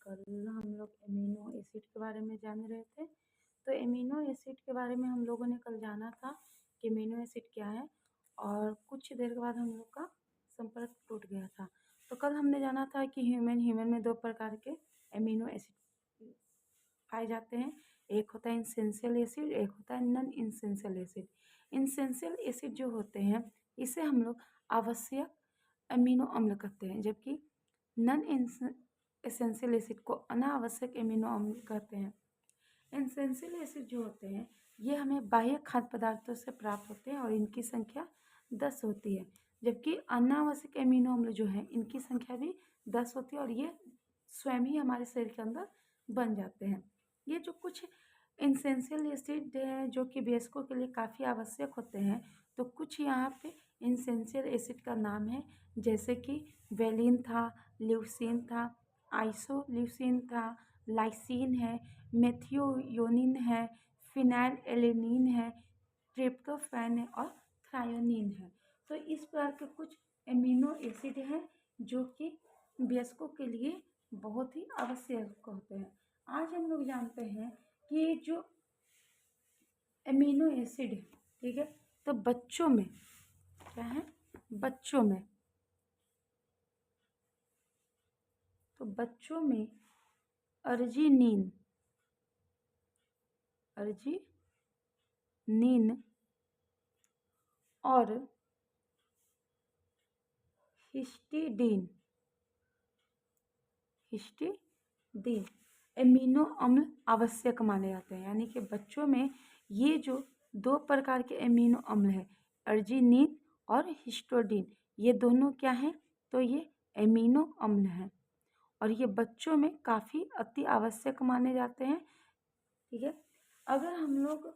कल हम लोग एमिनो एसिड के बारे में जान रहे थे। तो एमिनो एसिड के बारे में हम लोगों ने कल जाना था कि एमिनो एसिड क्या है, और कुछ देर के बाद हम लोग का संपर्क टूट गया था। तो कल हमने जाना था कि ह्यूमन में दो प्रकार के एमिनो एसिड पाए जाते हैं। एक होता है इंसेंशियल एसिड, एक होता है non essential acid. Essential acid जो होते हैं इसे हम लोग आवश्यक अमीनो अम्ल कहते हैं, जबकि नॉन एसेंशियल एसिड को अनावश्यक एमिनो अम्ल कहते हैं। एसेंशियल एसिड जो होते हैं ये हमें बाह्य खाद्य पदार्थों से प्राप्त होते हैं और इनकी संख्या 10 होती है, जबकि अनावश्यक एमिनो अम्ल जो है इनकी संख्या भी 10 होती है और ये स्वयं ही हमारे शरीर के अंदर बन जाते हैं। ये जो कुछ एसेंशियल एसिड है जो कि वयस्कों के लिए काफ़ी आवश्यक होते हैं, तो कुछ यहाँ पे एसेंशियल एसिड का नाम है, जैसे कि वेलिन था, ल्यूसीन था, आइसोल्यूसिन था, लाइसिन है, मेथियोनिन है, फिनाइल एलेनिन है, ट्रिप्टोफैन है और थ्रायोनिन है। तो इस प्रकार के कुछ एमिनो एसिड हैं जो कि वयस्कों के लिए बहुत ही आवश्यक होते हैं। आज हम लोग जानते हैं कि जो एमिनो एसिड है, ठीक है, तो बच्चों में क्या है, बच्चों में अर्जिनिन और हिस्टिडीन एमिनो अम्ल आवश्यक माने जाते हैं। यानी कि बच्चों में ये जो दो प्रकार के एमिनो अम्ल हैं, अर्जिनिन और हिस्टिडीन, ये दोनों क्या हैं, तो ये एमिनो अम्ल हैं और ये बच्चों में काफ़ी अति आवश्यक माने जाते हैं। ठीक है, अगर हम लोग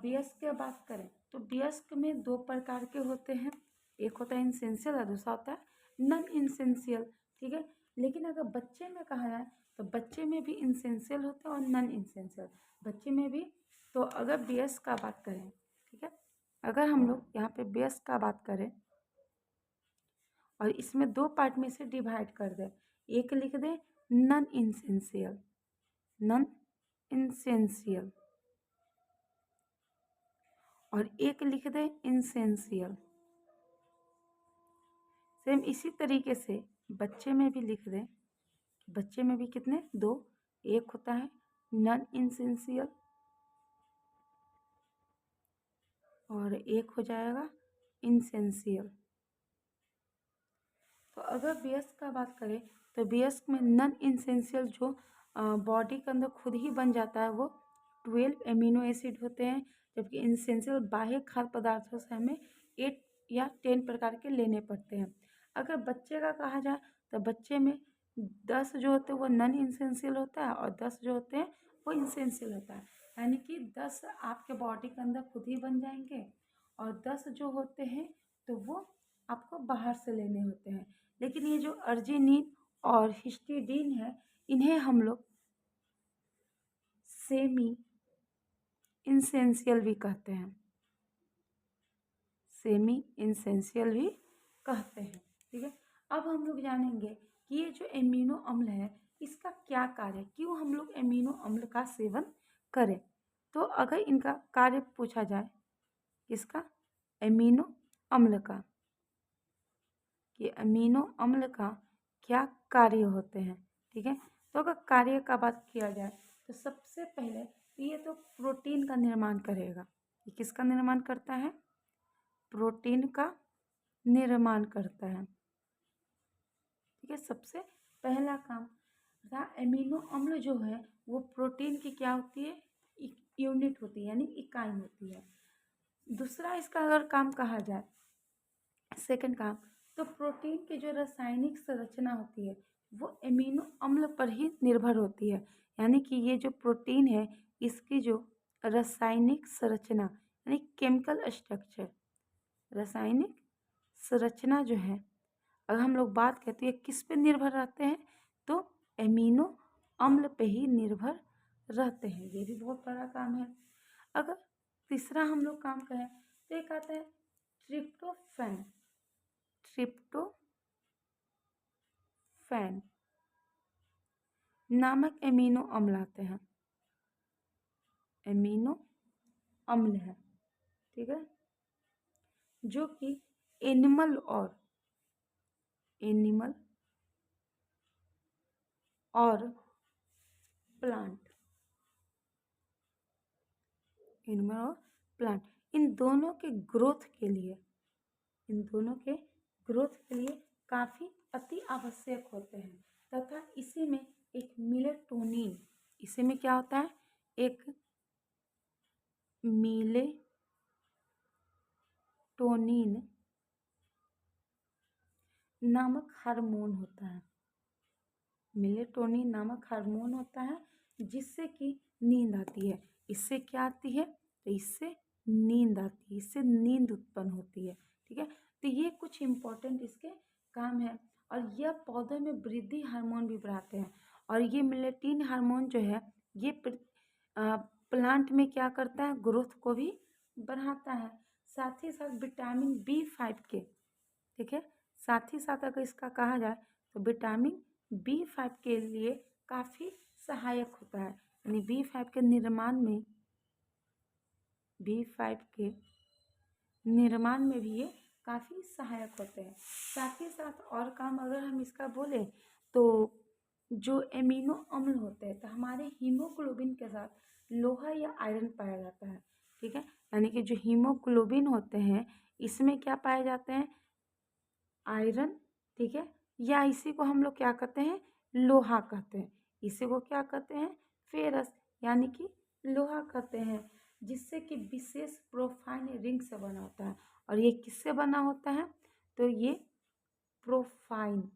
वयस्क की बात करें तो वयस्क में दो प्रकार के होते हैं, एक होता है इंसेंशियल और दूसरा होता है नॉन इंसेंशियल। ठीक है, लेकिन अगर बच्चे में कहा जाए तो बच्चे में भी इंसेंशियल होता है और नॉन इंसेंशियल बच्चे में भी। तो अगर वयस्क का बात करें, ठीक है, अगर हम लोग यहाँ पे वयस्क का बात करें और इसमें दो पार्ट में से डिवाइड कर दें, एक लिख दें नॉन इंसेंशियल और एक लिख दें इंसेंशियल। सेम इसी तरीके से बच्चे में भी लिख दें, बच्चे में भी कितने, दो, एक होता है नॉन इंसेंशियल और एक हो जाएगा इंसेंशियल। तो अगर वयस्क का बात करें तो वयस्क में नॉन इंसेंशियल जो बॉडी के अंदर खुद ही बन जाता है वो 12 एमिनो एसिड होते हैं, जबकि इंसेंशियल बाह्य खाद्य पदार्थों से हमें 8 या 10 प्रकार के लेने पड़ते हैं। अगर बच्चे का कहा जाए तो बच्चे में 10 जो होते हैं वो नॉन इंसेंशियल होता है और 10 जो होते हैं वो इंसेंशियल होता है। यानी कि 10 आपके बॉडी के अंदर खुद ही बन जाएंगे और 10 जो होते हैं तो वो आपको बाहर से लेने होते हैं। लेकिन ये जो अर्जिनिन और हिस्टिडीन है इन्हें हम लोग सेमी इंसेंशियल भी कहते हैं, सेमी इंसेंशियल भी कहते हैं। ठीक है, अब हम लोग जानेंगे कि ये जो एमिनो अम्ल है इसका क्या कार्य है, क्यों हम लोग एमिनो अम्ल का सेवन करें। तो अगर इनका कार्य पूछा जाए, इसका एमिनो अम्ल का, कि अमीनो अम्ल का क्या कार्य होते हैं। ठीक है, तो अगर कार्य का बात किया जाए तो सबसे पहले तो ये तो प्रोटीन का निर्माण करेगा। ये किसका निर्माण करता है, प्रोटीन का निर्माण करता है। ठीक है, सबसे पहला काम एमिनो अम्ल जो है वो प्रोटीन की क्या होती है, यूनिट होती है, यानी इकाई होती है। दूसरा इसका अगर काम कहा जाए, सेकंड काम, तो प्रोटीन की जो रासायनिक संरचना होती है वो एमिनो अम्ल पर ही निर्भर होती है। यानी कि ये जो प्रोटीन है इसकी जो रासायनिक संरचना यानी केमिकल स्ट्रक्चर, रासायनिक संरचना जो है, अगर हम लोग बात करते हैं किस पे निर्भर रहते हैं, तो एमिनो अम्ल पे ही निर्भर रहते हैं। ये भी बहुत बड़ा काम है। अगर तीसरा हम लोग काम करें तो एक आता है ट्रिप्टोफैन। नामक एमिनो अम्ल आते हैं, एमिनो अम्ल है, ठीक है, जो कि एनिमल और प्लांट, एनिमल और प्लांट, इन दोनों के ग्रोथ के लिए काफ़ी अति आवश्यक होते हैं तथा इसी में एक मिलेटोनिन, इसी में क्या होता है, एक मिलेटोनिन नामक हार्मोन होता है, मिलेटोनिन नामक हार्मोन होता है जिससे कि नींद आती है। इससे क्या आती है, तो इससे नींद आती है, इससे नींद उत्पन्न होती है, ठीक है। तो ये कुछ इम्पोर्टेंट इसके काम है। और यह पौधे में वृद्धि हार्मोन भी बढ़ाते हैं। और ये मिलेटिन हार्मोन जो है ये प्लांट में क्या करता है, ग्रोथ को भी बढ़ाता है। साथ ही साथ विटामिन B5 के, ठीक है, साथ ही साथ अगर इसका कहा जाए तो विटामिन B5 के लिए काफ़ी सहायक होता है, यानी B5 के निर्माण में भी ये काफ़ी सहायक होते हैं। साथ ही साथ और काम अगर हम इसका बोले तो जो एमिनो अम्ल होते हैं तो हमारे हीमोग्लोबिन के साथ लोहा या आयरन पाया जाता है, ठीक है, यानी कि जो हीमोग्लोबिन होते हैं इसमें क्या पाए जाते हैं, आयरन, ठीक है, या इसी को हम लोग क्या कहते हैं, लोहा कहते हैं, इसी को क्या कहते हैं, फेरस, यानी कि लोहा कहते हैं, जिससे कि विशेष प्रोफाइन रिंग से बना होता है। और ये किससे बना होता है, तो ये प्रोफाइरिन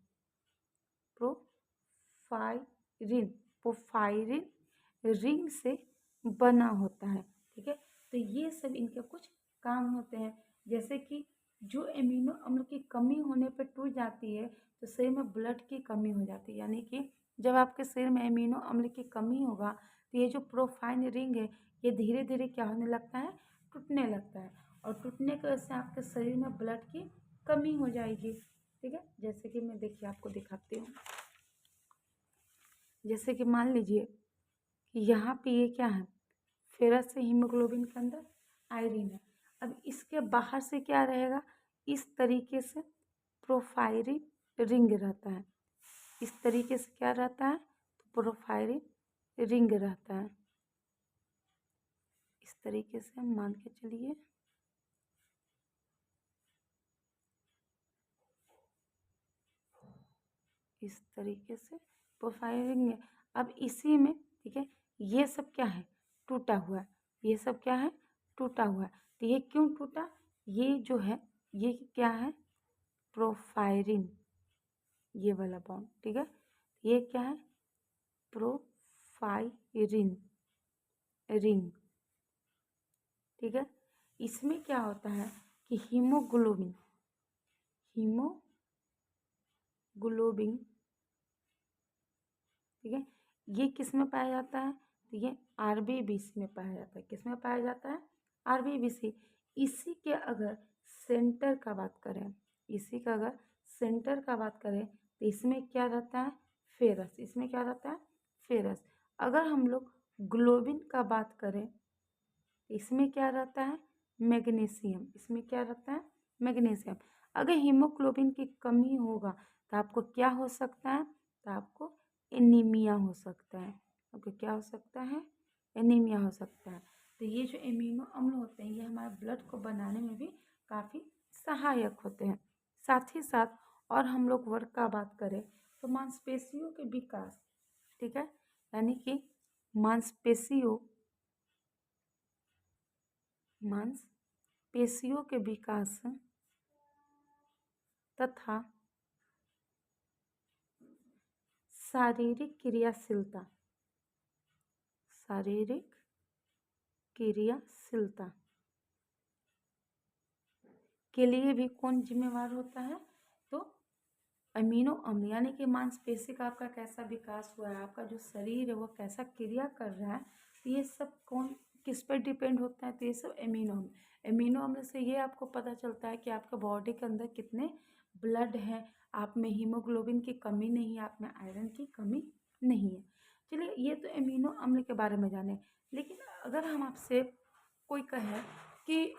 रिंग से बना होता है, ठीक है। तो ये सब इनके कुछ काम होते हैं, जैसे कि जो एमिनो अम्ल की कमी होने पर टूट जाती है तो शरीर में ब्लड की कमी हो जाती है, यानी कि जब आपके शरीर में एमिनो अम्ल की कमी होगा तो ये जो प्रोफाइन रिंग है ये धीरे धीरे क्या होने लगता है, टूटने लगता है। और टूटने की वजह से आपके शरीर में ब्लड की कमी हो जाएगी, ठीक है। जैसे कि मैं देखिए आपको दिखाती हूँ, जैसे कि मान लीजिए कि यहाँ पे ये क्या है, फेरस से हीमोग्लोबिन के अंदर आयरन है। अब इसके बाहर से क्या रहेगा, इस तरीके से प्रोफाइरिन रिंग रहता है, इस तरीके से क्या रहता है, तो प्रोफाइरिन रिंग रहता है, इस तरीके से हम मान के चलिए, इस तरीके से प्रोफाइल रिंग है। अब इसी में, ठीक है, ये सब क्या है, टूटा हुआ है, ये सब क्या है, टूटा हुआ है। तो ये क्यों टूटा, ये जो है ये क्या है, प्रोफाइरिन, ये वाला बॉन्ड, ठीक है, ये क्या है, प्रोफाइरिन रिंग, ठीक है। इसमें क्या होता है कि हीमोग्लोबिन ठीक है, ये किस में पाया जाता है, तो ये आरबीबीसी में पाया जाता है, किस में पाया जाता है, आरबीबीसी। इसी के अगर सेंटर का बात करें, इसी का अगर सेंटर का बात करें तो इसमें क्या रहता है, फेरस, इसमें क्या रहता है, फेरस। अगर हम लोग ग्लोबिन का बात करें इसमें क्या रहता है, मैग्नीशियम, इसमें क्या रहता है, मैग्नीशियम। अगर हीमोग्लोबिन की कमी होगा तो आपको क्या हो सकता है, तो आपको एनीमिया हो सकता है, आपको क्या हो सकता है, एनीमिया हो सकता है। तो ये जो एमिनो अम्ल होते हैं ये हमारे ब्लड को बनाने में भी काफ़ी सहायक होते हैं। साथ ही साथ और हम लोग वर्क का बात करें तो मांसपेशियों के विकास, ठीक है, यानी कि मांसपेशियों के विकास तथा शारीरिक क्रियाशीलता के लिए भी कौन जिम्मेवार होता है, तो अमीनो अम्ल, यानी कि मांसपेशी का आपका कैसा विकास हुआ है, आपका जो शरीर है वो कैसा क्रिया कर रहा है, तो ये सब कौन किस पर डिपेंड होता है, तो ये सब एमिनो अम्ल से ये आपको पता चलता है कि आपका बॉडी के अंदर कितने ब्लड हैं, आप में हीमोग्लोबिन की कमी नहीं है, आप में आयरन की कमी नहीं है। ये तो अमीनो अम्ल के बारे में जाने, लेकिन अगर हम आपसे कोई कहे कि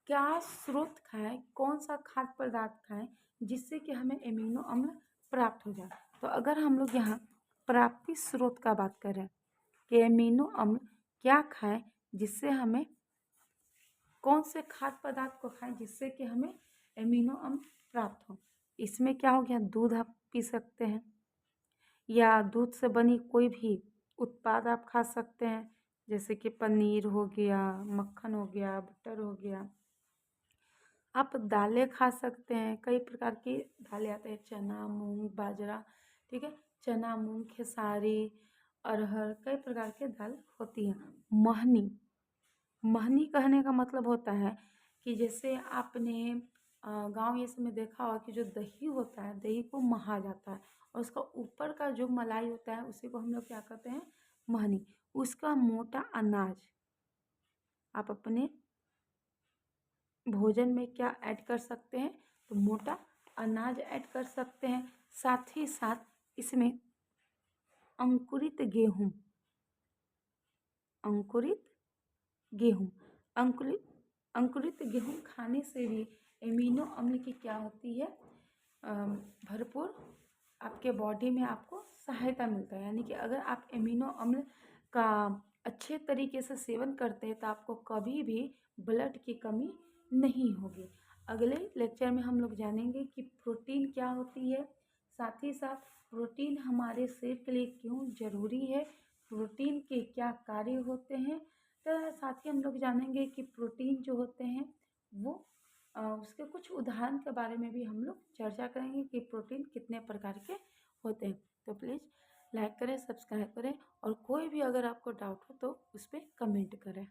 क्या स्रोत खाएं, कौन सा खाद्य पदार्थ खाएं जिससे कि हमें अमीनो अम्ल प्राप्त हो जाए, तो अगर हम लोग यहाँ प्राप्ति स्रोत का बात करें कि अमीनो अम्ल क्या खाएं जिससे हमें, कौन से खाद्य पदार्थ को खाएं जिससे कि हमें अमीनो अम्ल प्राप्त हो। इसमें क्या हो गया, दूध आप पी सकते हैं या दूध से बनी कोई भी उत्पाद आप खा सकते हैं, जैसे कि पनीर हो गया, मक्खन हो गया, बटर हो गया। आप दालें खा सकते हैं, कई प्रकार की दालें आते हैं, चना, मूंग, बाजरा, ठीक है, चना, मूंग, खेसारी, अरहर, कई प्रकार के दाल होती हैं। महनी, महनी कहने का मतलब होता है कि जैसे आपने गांव ये सब में देखा होगा कि जो दही होता है, दही को महा जाता है और उसका ऊपर का जो मलाई होता है उसी को हम लोग क्या कहते हैं, महनी। उसका मोटा अनाज आप अपने भोजन में क्या ऐड कर सकते हैं, तो मोटा अनाज ऐड कर सकते हैं। साथ ही साथ इसमें अंकुरित गेहूं, अंकुरित गेहूं, अंकुरित अंकुरित गेहूं खाने से भी एमिनो अम्ल की क्या होती है, भरपूर आपके बॉडी में आपको सहायता मिलता है। यानी कि अगर आप एमिनो अम्ल का अच्छे तरीके से सेवन करते हैं तो आपको कभी भी ब्लड की कमी नहीं होगी। अगले लेक्चर में हम लोग जानेंगे कि प्रोटीन क्या होती है, साथ ही साथ प्रोटीन हमारे शरीर के लिए क्यों ज़रूरी है, प्रोटीन के क्या कार्य होते हैं। तो साथ ही हम लोग जानेंगे कि प्रोटीन जो होते हैं वो उसके कुछ उदाहरण के बारे में भी हम लोग चर्चा करेंगे कि प्रोटीन कितने प्रकार के होते हैं। तो प्लीज़ लाइक करें, सब्सक्राइब करें और कोई भी अगर आपको डाउट हो तो उस पर कमेंट करें।